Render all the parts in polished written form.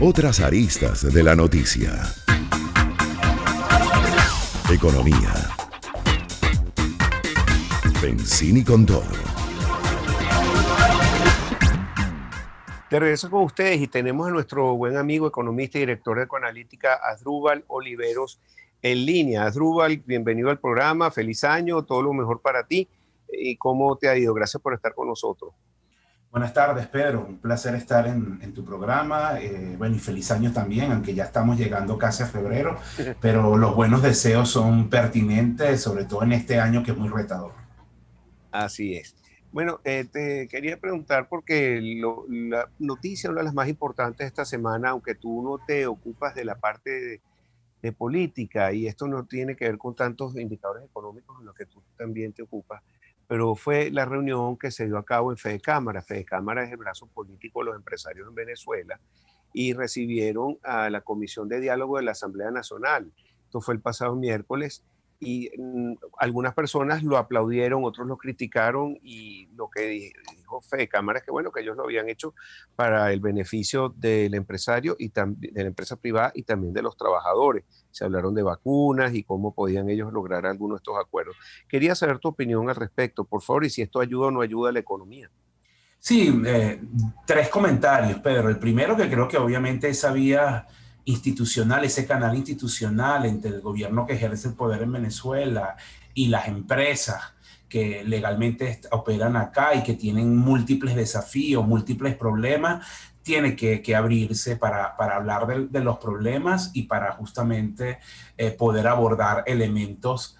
Otras aristas de la noticia. Economía. Benzini con todo. De regreso con ustedes y tenemos a nuestro buen amigo economista y director de Ecoanalítica, Asdrúbal Oliveros, en línea. Asdrúbal, bienvenido al programa, feliz año, todo lo mejor para ti. ¿Y cómo te ha ido? Gracias por estar con nosotros. Buenas tardes, Pedro. Un placer estar en tu programa. Bueno, y feliz año también, aunque ya estamos llegando casi a febrero, pero los buenos deseos son pertinentes, sobre todo en este año que es muy retador. Así es. Bueno, te quería preguntar porque la noticia, una de las más importantes de esta semana, aunque tú no te ocupas de la parte de política, y esto no tiene que ver con tantos indicadores económicos en los que tú también te ocupas, pero fue la reunión que se dio a cabo en Fede Cámara. Fede Cámara es el brazo político de los empresarios en Venezuela y recibieron a la Comisión de Diálogo de la Asamblea Nacional. Esto fue el pasado miércoles y algunas personas lo aplaudieron, otros lo criticaron, y lo que dijo Fede Cámara es que bueno, que ellos lo habían hecho para el beneficio del empresario y de la empresa privada y también de los trabajadores. Se hablaron de vacunas y cómo podían ellos lograr algunos de estos acuerdos. Quería saber tu opinión al respecto, por favor, y si esto ayuda o no ayuda a la economía. Sí, tres comentarios, Pedro. El primero, que creo que obviamente esa vía institucional, ese canal institucional entre el gobierno que ejerce el poder en Venezuela y las empresas que legalmente operan acá y que tienen múltiples desafíos, múltiples problemas, tiene que abrirse para hablar de los problemas y para justamente poder abordar elementos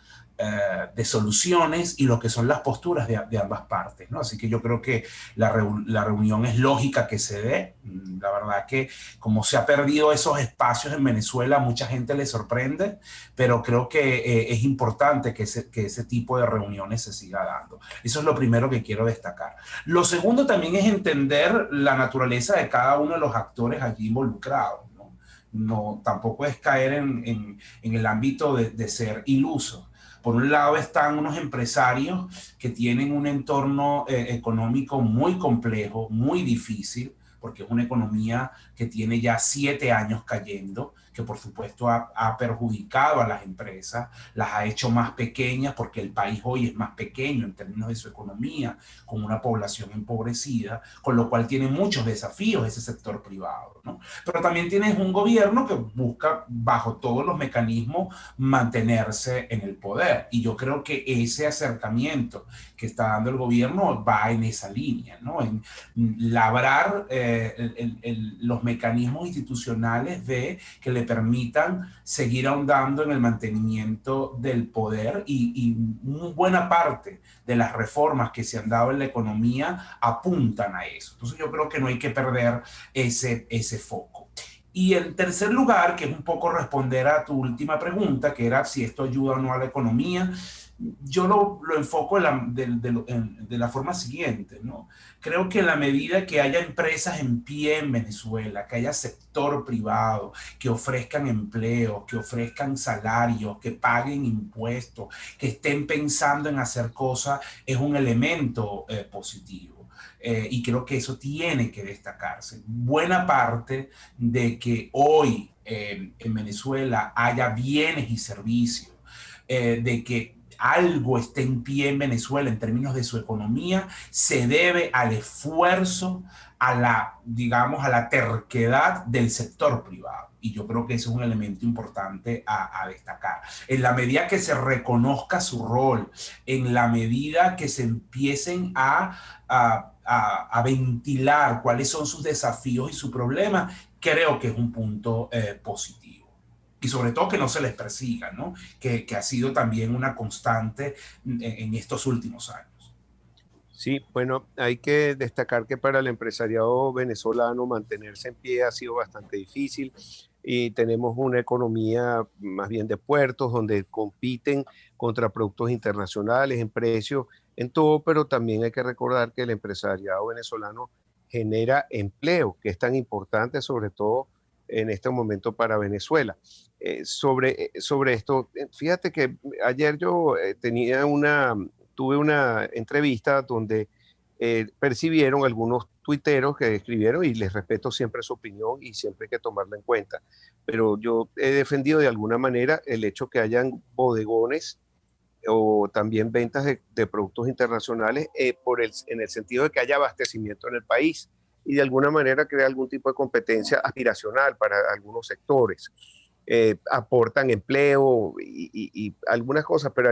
de soluciones y lo que son las posturas de ambas partes, ¿no? Así que yo creo que la reunión es lógica que se dé. La verdad que como se ha perdido esos espacios en Venezuela, a mucha gente le sorprende, pero creo que es importante que ese tipo de reuniones se siga dando. Eso es lo primero que quiero destacar. Lo segundo también es entender la naturaleza de cada uno de los actores allí involucrados. No, tampoco es caer en el ámbito de ser iluso. Por un lado están unos empresarios que tienen un entorno económico muy complejo, muy difícil, porque es una economía que tiene ya 7 años cayendo, que por supuesto ha perjudicado a las empresas, las ha hecho más pequeñas, porque el país hoy es más pequeño en términos de su economía, con una población empobrecida, con lo cual tiene muchos desafíos ese sector privado, ¿no? Pero también tienes un gobierno que busca, bajo todos los mecanismos, mantenerse en el poder. Y yo creo que ese acercamiento que está dando el gobierno va en esa línea, ¿no? En labrar los mecanismos institucionales que le permitan seguir ahondando en el mantenimiento del poder y buena parte de las reformas que se han dado en la economía apuntan a eso. Entonces yo creo que no hay que perder ese foco. Y en tercer lugar, que es un poco responder a tu última pregunta, que era si esto ayuda o no a la economía, yo lo enfoco de la forma siguiente, ¿no? Creo que en la medida que haya empresas en pie en Venezuela, que haya sector privado, que ofrezcan empleo, que ofrezcan salarios, que paguen impuestos, que estén pensando en hacer cosas, es un elemento positivo. Y creo que eso tiene que destacarse. Buena parte de que hoy en Venezuela haya bienes y servicios, de que algo esté en pie en Venezuela en términos de su economía, se debe al esfuerzo, digamos, a la terquedad del sector privado. Y yo creo que ese es un elemento importante a destacar. En la medida que se reconozca su rol, en la medida que se empiecen a ventilar cuáles son sus desafíos y sus problemas, creo que es un punto positivo. Y sobre todo que no se les persiga, ¿no? Que ha sido también una constante en estos últimos años. Sí, bueno, hay que destacar que para el empresariado venezolano mantenerse en pie ha sido bastante difícil, y tenemos una economía más bien de puertos donde compiten contra productos internacionales en precio, en todo, pero también hay que recordar que el empresariado venezolano genera empleo, que es tan importante sobre todo en este momento para Venezuela. Sobre esto, fíjate que ayer yo tuve una entrevista donde percibieron algunos tuiteros que escribieron, y les respeto siempre su opinión y siempre hay que tomarla en cuenta. Pero yo he defendido de alguna manera el hecho que hayan bodegones o también ventas de productos internacionales en el sentido de que haya abastecimiento en el país y de alguna manera crea algún tipo de competencia aspiracional para algunos sectores. Aportan empleo y algunas cosas, pero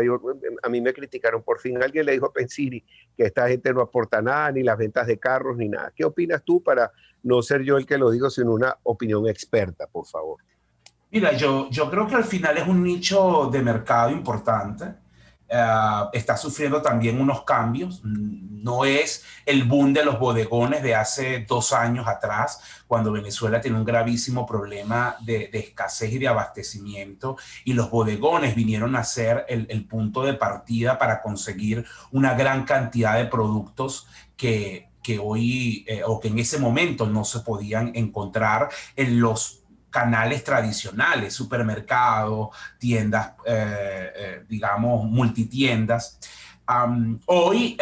a mí me criticaron. Por fin alguien le dijo a Pensini que esta gente no aporta nada, ni las ventas de carros, ni nada. ¿Qué opinas tú, para no ser yo el que lo digo, sino una opinión experta, por favor? Mira, yo creo que al final es un nicho de mercado importante. Está sufriendo también unos cambios. No es el boom de los bodegones de hace 2 años atrás, cuando Venezuela tiene un gravísimo problema de escasez y de abastecimiento, y los bodegones vinieron a ser el punto de partida para conseguir una gran cantidad de productos que hoy o que en ese momento no se podían encontrar en los canales tradicionales, supermercados, tiendas, digamos, multitiendas. Hoy,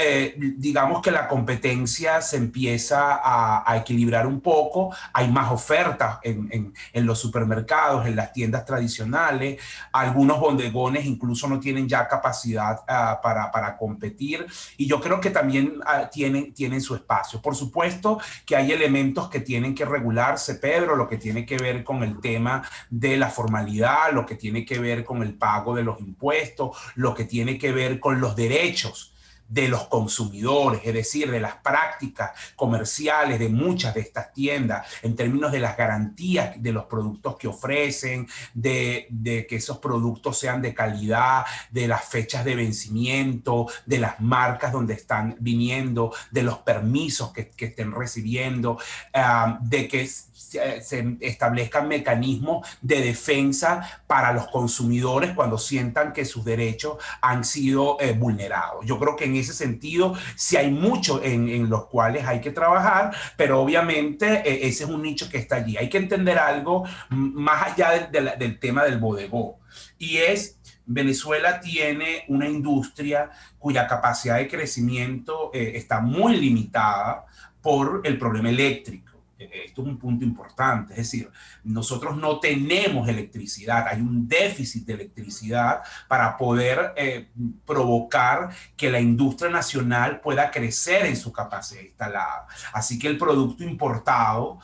digamos que la competencia se empieza a equilibrar un poco, hay más ofertas en los supermercados, en las tiendas tradicionales, algunos bodegones incluso no tienen ya capacidad para competir, y yo creo que también tienen su espacio. Por supuesto que hay elementos que tienen que regularse, Pedro, lo que tiene que ver con el tema de la formalidad, lo que tiene que ver con el pago de los impuestos, lo que tiene que ver con los derechos de los consumidores, es decir, de las prácticas comerciales de muchas de estas tiendas, en términos de las garantías de los productos que ofrecen, de que esos productos sean de calidad, de las fechas de vencimiento, de las marcas donde están viniendo, de los permisos que estén recibiendo, de que se establezcan mecanismos de defensa para los consumidores cuando sientan que sus derechos han sido vulnerados. Yo creo que en ese sentido sí hay mucho en los cuales hay que trabajar, pero obviamente ese es un nicho que está allí. Hay que entender algo más allá del tema del bodegón, y es: Venezuela tiene una industria cuya capacidad de crecimiento está muy limitada por el problema eléctrico. Esto es un punto importante, es decir, nosotros no tenemos electricidad, hay un déficit de electricidad para poder provocar que la industria nacional pueda crecer en su capacidad instalada. Así que el producto importado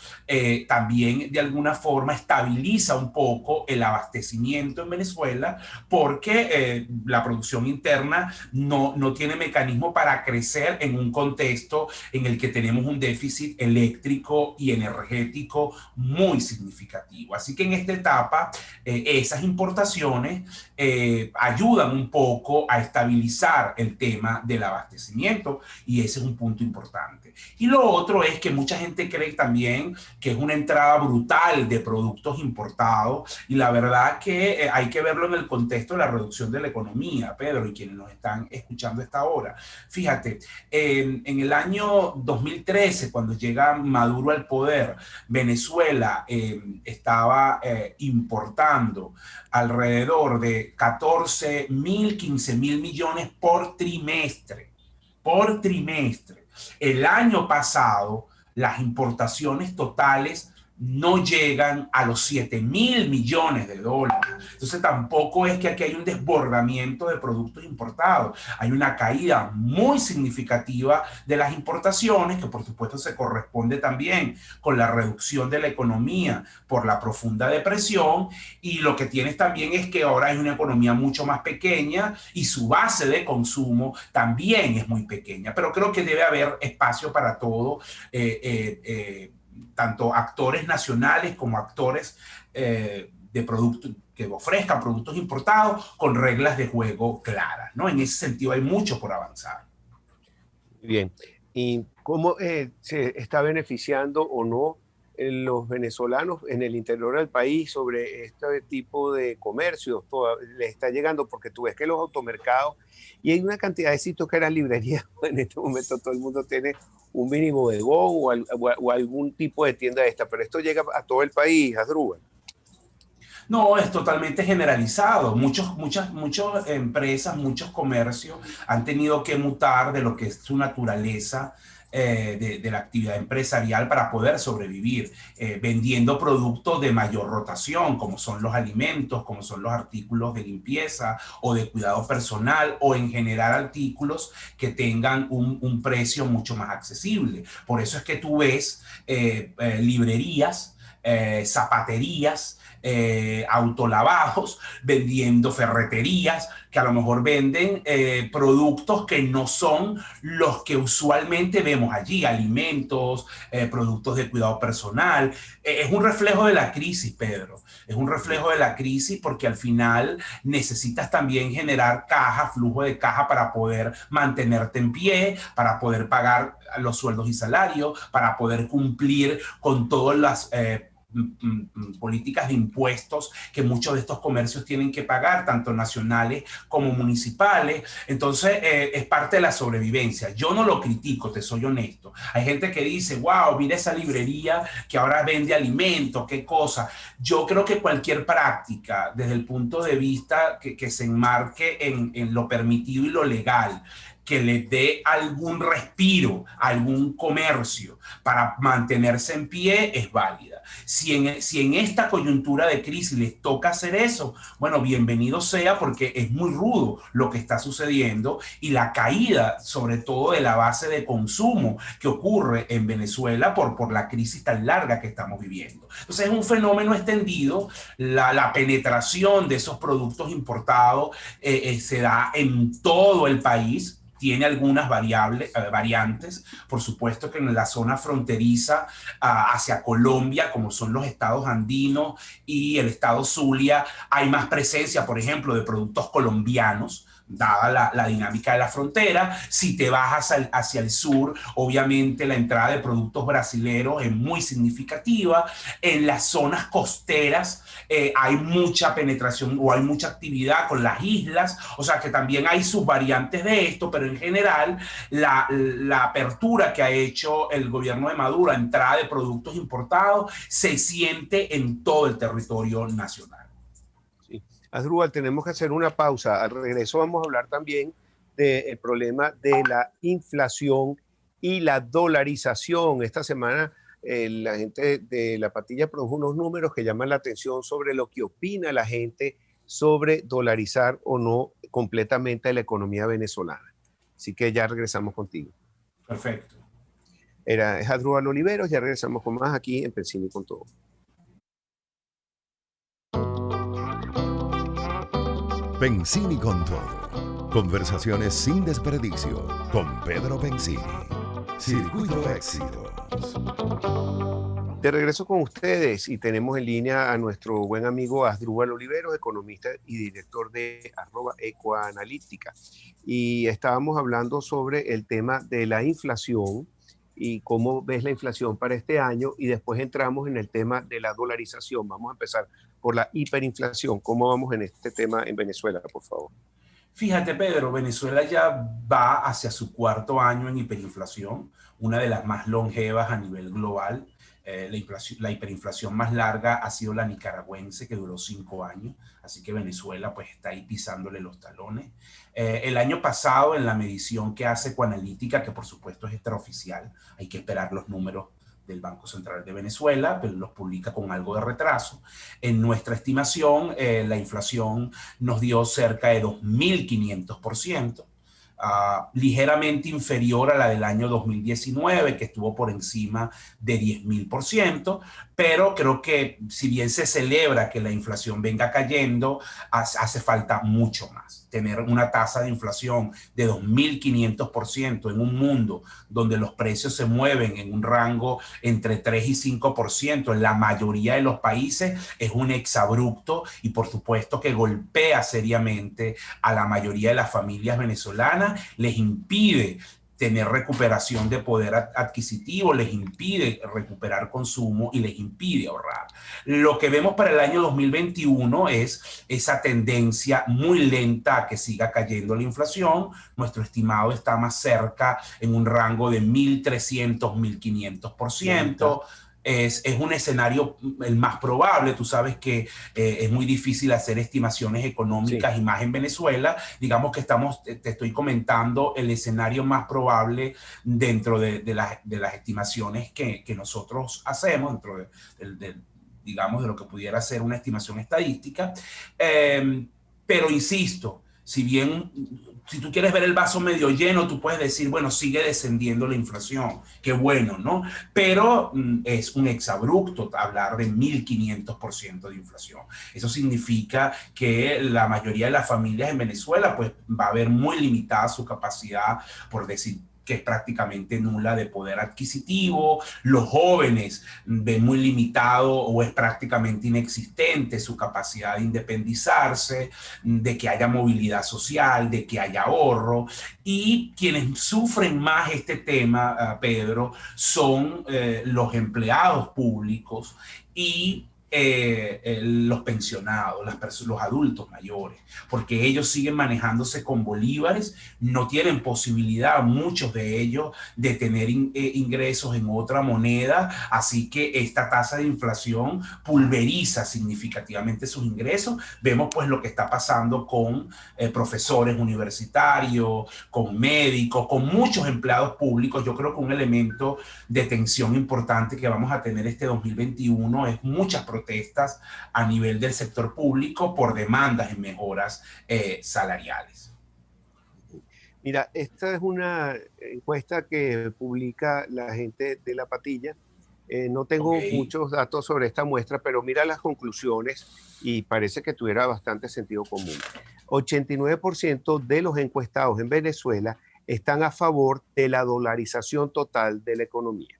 también de alguna forma estabiliza un poco el abastecimiento en Venezuela, porque la producción interna no tiene mecanismo para crecer en un contexto en el que tenemos un déficit eléctrico y energético muy significativo. Así que en esta etapa esas importaciones ayudan un poco a estabilizar el tema del abastecimiento, y ese es un punto importante. Y lo otro es que mucha gente cree también que es una entrada brutal de productos importados, y la verdad que hay que verlo en el contexto de la reducción de la economía, Pedro, y quienes nos están escuchando a esta hora. Fíjate, en el año 2013, cuando llega Maduro al poder, Venezuela estaba importando alrededor de 14.000, 15.000 millones por trimestre. Por trimestre. El año pasado, las importaciones totales no llegan a los 7.000 millones de dólares. Entonces tampoco es que aquí hay un desbordamiento de productos importados. Hay una caída muy significativa de las importaciones, que por supuesto se corresponde también con la reducción de la economía por la profunda depresión, y lo que tienes también es que ahora hay una economía mucho más pequeña y su base de consumo también es muy pequeña. Pero creo que debe haber espacio para todo, tanto actores nacionales como actores de productos que ofrezcan productos importados con reglas de juego claras, ¿no? En ese sentido hay mucho por avanzar. Bien. ¿Y cómo se está beneficiando o no los venezolanos en el interior del país sobre este tipo de comercios? Les está llegando, porque tú ves que los automercados, y hay una cantidad de sitios que eran librerías, en este momento todo el mundo tiene un mini bodegón o algún tipo de tienda de esta, pero esto llega a todo el país, Asdrúbal. No, es totalmente generalizado. Muchas empresas, muchos comercios han tenido que mutar de lo que es su naturaleza de la actividad empresarial para poder sobrevivir, vendiendo productos de mayor rotación, como son los alimentos, como son los artículos de limpieza o de cuidado personal, o en general artículos que tengan un precio mucho más accesible. Por eso es que tú ves librerías, zapaterías, autolavados, vendiendo ferreterías, que a lo mejor venden productos que no son los que usualmente vemos allí, alimentos, productos de cuidado personal. Es un reflejo de la crisis, Pedro. Es un reflejo de la crisis porque al final necesitas también generar caja, flujo de caja para poder mantenerte en pie, para poder pagar los sueldos y salarios, para poder cumplir con todas las políticas de impuestos que muchos de estos comercios tienen que pagar, tanto nacionales como municipales. Entonces, es parte de la sobrevivencia. Yo no lo critico, te soy honesto. Hay gente que dice, wow, mira esa librería que ahora vende alimentos, qué cosa. Yo creo que cualquier práctica, desde el punto de vista que se enmarque en lo permitido y lo legal, que le dé algún respiro a algún comercio para mantenerse en pie, es válida. Si en esta coyuntura de crisis les toca hacer eso, bueno, bienvenido sea, porque es muy rudo lo que está sucediendo y la caída, sobre todo de la base de consumo que ocurre en Venezuela por la crisis tan larga que estamos viviendo. Entonces es un fenómeno extendido, la penetración de esos productos importados se da en todo el país. Tiene algunas variantes, por supuesto que en la zona fronteriza hacia Colombia, como son los estados andinos y el estado Zulia, hay más presencia, por ejemplo, de productos colombianos, dada la dinámica de la frontera. Si te vas hacia el sur, obviamente la entrada de productos brasileños es muy significativa. En las zonas costeras hay mucha penetración o hay mucha actividad con las islas, o sea que también hay subvariantes de esto, pero en general la apertura que ha hecho el gobierno de Maduro a entrada de productos importados se siente en todo el territorio nacional. Asdrúbal, tenemos que hacer una pausa. Al regreso vamos a hablar también del problema de la inflación y la dolarización. Esta semana la gente de La Patilla produjo unos números que llaman la atención sobre lo que opina la gente sobre dolarizar o no completamente la economía venezolana. Así que ya regresamos contigo. Perfecto. Es Asdrúbal Oliveros, ya regresamos con más aquí en Pensini con Todo. Pensini con Todo. Conversaciones sin desperdicio con Pedro Pensini. Circuito Éxitos. De regreso con ustedes y tenemos en línea a nuestro buen amigo Asdrúbal Oliveros, economista y director de @ecoanalítica. Y estábamos hablando sobre el tema de la inflación y cómo ves la inflación para este año, y después entramos en el tema de la dolarización. Vamos a empezar por la hiperinflación. ¿Cómo vamos en este tema en Venezuela, por favor? Fíjate, Pedro, Venezuela ya va hacia su cuarto año en hiperinflación, una de las más longevas a nivel global. La hiperinflación más larga ha sido la nicaragüense, que duró 5 años, así que Venezuela pues está ahí pisándole los talones. El año pasado, en la medición que hace Ecoanalítica, que por supuesto es extraoficial, hay que esperar los números del Banco Central de Venezuela, pero los publica con algo de retraso. En nuestra estimación, la inflación nos dio cerca de 2.500%. Ligeramente inferior a la del año 2019, que estuvo por encima de 10.000%, pero creo que si bien se celebra que la inflación venga cayendo, hace falta mucho más. Tener una tasa de inflación de 2.500% en un mundo donde los precios se mueven en un rango entre 3 y 5% en la mayoría de los países es un exabrupto, y por supuesto que golpea seriamente a la mayoría de las familias venezolanas, les impide tener recuperación de poder adquisitivo, les impide recuperar consumo y les impide ahorrar. Lo que vemos para el año 2021 es esa tendencia muy lenta a que siga cayendo la inflación. Nuestro estimado está más cerca en un rango de 1.300, 1.500%. es un escenario el más probable. Tú sabes que es muy difícil hacer estimaciones económicas, sí, y más en Venezuela. Digamos que te estoy comentando el escenario más probable dentro de las estimaciones que nosotros hacemos, dentro digamos, de lo que pudiera ser una estimación estadística. Pero insisto, si tú quieres ver el vaso medio lleno, tú puedes decir, bueno, sigue descendiendo la inflación, qué bueno, ¿no? Pero es un exabrupto hablar de 1.500% de inflación. Eso significa que la mayoría de las familias en Venezuela pues va a ver muy limitada su capacidad, por decir, que es prácticamente nula, de poder adquisitivo. Los jóvenes ven muy limitado o es prácticamente inexistente su capacidad de independizarse, de que haya movilidad social, de que haya ahorro. Y quienes sufren más este tema, Pedro, son los empleados públicos y los pensionados, los adultos mayores, porque ellos siguen manejándose con bolívares, no tienen posibilidad, muchos de ellos, de tener ingresos en otra moneda, así que esta tasa de inflación pulveriza significativamente sus ingresos. Vemos pues lo que está pasando con profesores universitarios, con médicos, con muchos empleados públicos. Yo creo que un elemento de tensión importante que vamos a tener este 2021 es muchas protestas a nivel del sector público por demandas en mejoras salariales. Mira, esta es una encuesta que publica la gente de La Patilla. No tengo muchos datos sobre esta muestra, pero mira las conclusiones y parece que tuviera bastante sentido común. 89% de los encuestados en Venezuela están a favor de la dolarización total de la economía.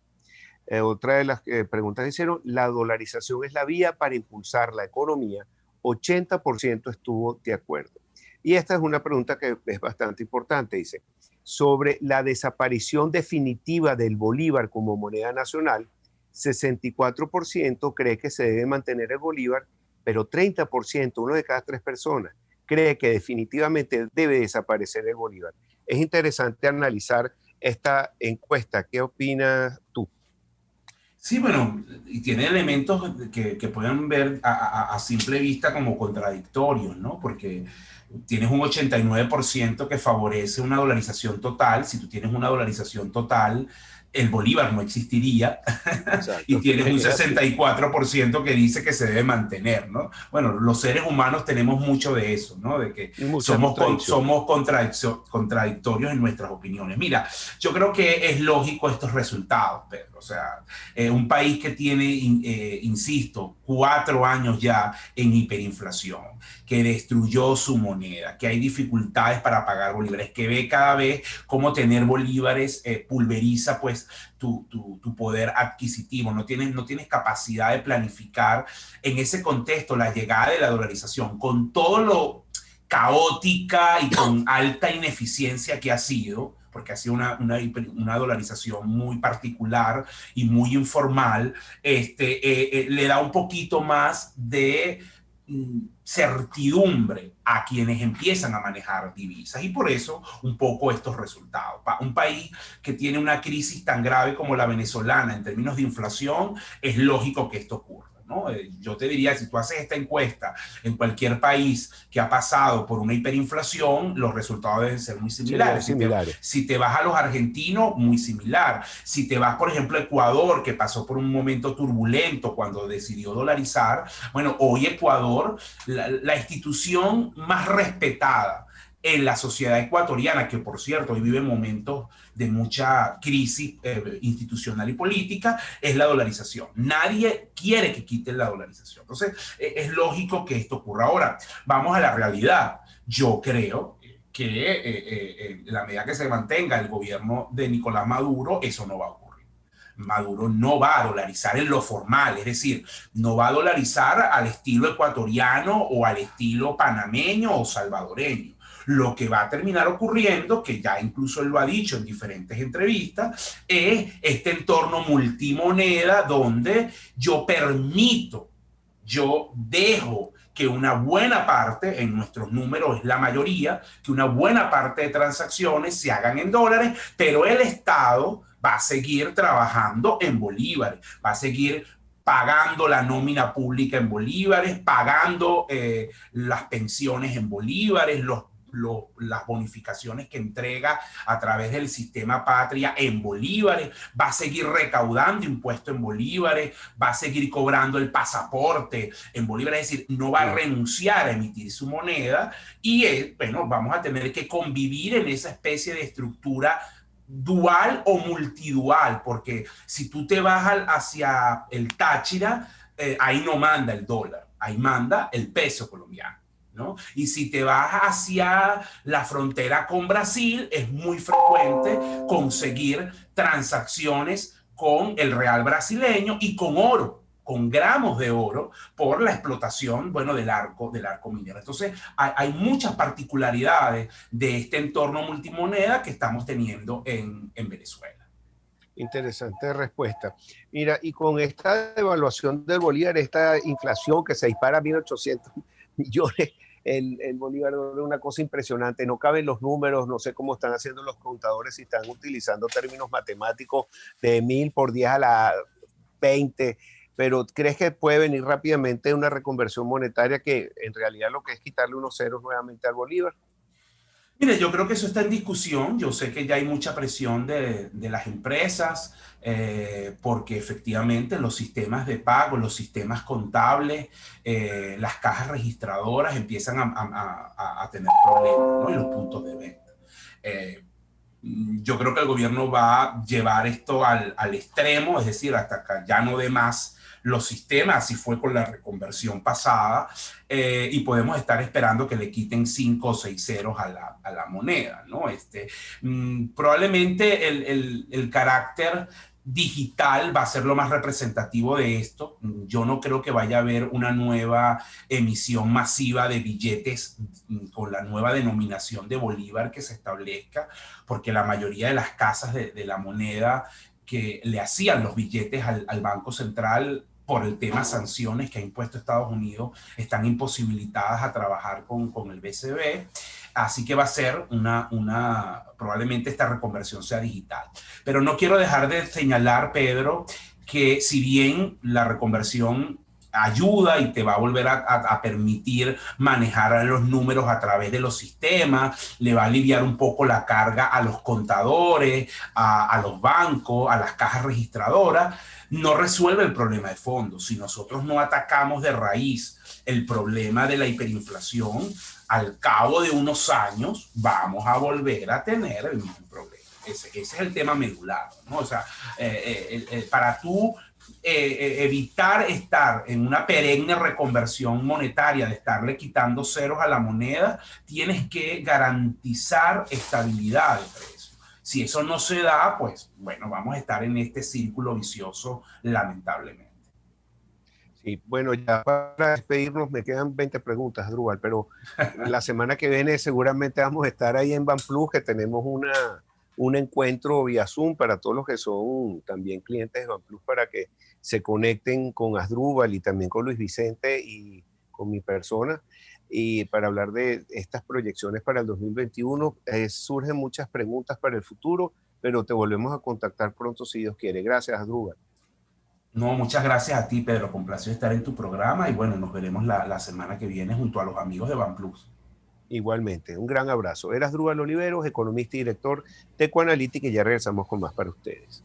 Otra de las preguntas hicieron, ¿la dolarización es la vía para impulsar la economía? 80% estuvo de acuerdo. Y esta es una pregunta que es bastante importante, dice, sobre la desaparición definitiva del bolívar como moneda nacional, 64% cree que se debe mantener el bolívar, pero 30%, uno de cada 3 personas, cree que definitivamente debe desaparecer el bolívar. Es interesante analizar esta encuesta. ¿Qué opinas tú? Sí, bueno, y tiene elementos que pueden ver a simple vista como contradictorios, ¿no? Porque tienes un 89% que favorece una dolarización total. Si tú tienes una dolarización total, el bolívar no existiría. Y tienes un 64% que dice que se debe mantener, ¿no? Bueno, los seres humanos tenemos mucho de eso, ¿no? De que somos contradictorios en nuestras opiniones. Mira, yo creo que es lógico estos resultados, Pedro. O sea, un país que tiene, insisto, 4 años ya en hiperinflación, que destruyó su moneda, que hay dificultades para pagar bolívares, que ve cada vez cómo tener bolívares pulveriza pues tu poder adquisitivo, no tienes capacidad de planificar en ese contexto la llegada de la dolarización, con todo lo caótica y con alta ineficiencia que ha sido, porque ha sido una dolarización muy particular y muy informal, le da un poquito más de certidumbre a quienes empiezan a manejar divisas, y por eso un poco estos resultados. Un país que tiene una crisis tan grave como la venezolana en términos de inflación, es lógico que esto ocurra, ¿no? Yo te diría, si tú haces esta encuesta en cualquier país que ha pasado por una hiperinflación, los resultados deben ser muy similares. Si te vas a los argentinos, muy similar. Si te vas, por ejemplo, a Ecuador, que pasó por un momento turbulento cuando decidió dolarizar, bueno, hoy Ecuador, la institución más respetada en la sociedad ecuatoriana, que por cierto hoy vive momentos de mucha crisis institucional y política, es la dolarización. Nadie quiere que quiten la dolarización. Entonces, es lógico que esto ocurra. Ahora, vamos a la realidad. Yo creo que en la medida que se mantenga el gobierno de Nicolás Maduro, eso no va a ocurrir. Maduro no va a dolarizar en lo formal, es decir, no va a dolarizar al estilo ecuatoriano o al estilo panameño o salvadoreño. Lo que va a terminar ocurriendo, que ya incluso él lo ha dicho en diferentes entrevistas, es este entorno multimoneda donde yo dejo que una buena parte, en nuestros números es la mayoría, que una buena parte de transacciones se hagan en dólares, pero el Estado va a seguir trabajando en bolívares, va a seguir pagando la nómina pública en bolívares, pagando las pensiones en bolívares, las bonificaciones que entrega a través del sistema Patria en bolívares, va a seguir recaudando impuestos en bolívares, va a seguir cobrando el pasaporte en bolívares, es decir, no va a renunciar a emitir su moneda y bueno, vamos a tener que convivir en esa especie de estructura dual o multidual, porque si tú te vas hacia el Táchira, ahí no manda el dólar, ahí manda el peso colombiano, ¿no? Y si te vas hacia la frontera con Brasil, es muy frecuente conseguir transacciones con el real brasileño y con oro, con gramos de oro, por la explotación, bueno, del arco minero. Entonces, hay muchas particularidades de este entorno multimoneda que estamos teniendo en Venezuela. Interesante respuesta. Mira, y con esta devaluación del bolívar, esta inflación que se dispara a 1.800 millones, el bolívar es una cosa impresionante, no caben los números, no sé cómo están haciendo los contadores, si están utilizando términos matemáticos de 1.000 por 10 a la 20, pero ¿crees que puede venir rápidamente una reconversión monetaria que en realidad lo que es quitarle unos ceros nuevamente al bolívar? Mire, yo creo que eso está en discusión. Yo sé que ya hay mucha presión de las empresas porque efectivamente los sistemas de pago, los sistemas contables, las cajas registradoras empiezan a tener problemas, ¿no? Y los puntos de venta. Yo creo que el gobierno va a llevar esto al extremo, es decir, hasta que ya no dé más los sistemas, así fue con la reconversión pasada, y podemos estar esperando que le quiten 5 o 6 ceros a la moneda, ¿no? Probablemente el carácter digital va a ser lo más representativo de esto. Yo no creo que vaya a haber una nueva emisión masiva de billetes con la nueva denominación de bolívar que se establezca, porque la mayoría de las casas de la moneda que le hacían los billetes al Banco Central por el tema sanciones que ha impuesto Estados Unidos, están imposibilitadas a trabajar con el BCB. Así que va a ser probablemente esta reconversión sea digital. Pero no quiero dejar de señalar, Pedro, que si bien la reconversión ayuda y te va a volver a permitir manejar los números a través de los sistemas, le va a aliviar un poco la carga a los contadores, a los bancos, a las cajas registradoras, no resuelve el problema de fondo. Si nosotros no atacamos de raíz el problema de la hiperinflación, al cabo de unos años vamos a volver a tener el mismo problema. Ese es el tema medular, ¿no? O sea, para tú evitar estar en una perenne reconversión monetaria, de estarle quitando ceros a la moneda, tienes que garantizar estabilidad de precio. Si eso no se da, pues bueno, vamos a estar en este círculo vicioso, lamentablemente. Sí, bueno, ya para despedirnos me quedan 20 preguntas, Drubal, pero la semana que viene seguramente vamos a estar ahí en Banplus, que tenemos un encuentro vía Zoom para todos los que son también clientes de Banplus, para que se conecten con Asdrúbal y también con Luis Vicente y con mi persona, y para hablar de estas proyecciones para el 2021. Surgen muchas preguntas para el futuro, pero te volvemos a contactar pronto si Dios quiere. Gracias, Asdrúbal. No, muchas gracias a ti, Pedro. Complacido estar en tu programa y bueno, nos veremos la semana que viene junto a los amigos de Banplus. Igualmente, un gran abrazo. Era Asdrúbal Oliveros, economista y director de Ecoanalytic, y ya regresamos con más para ustedes.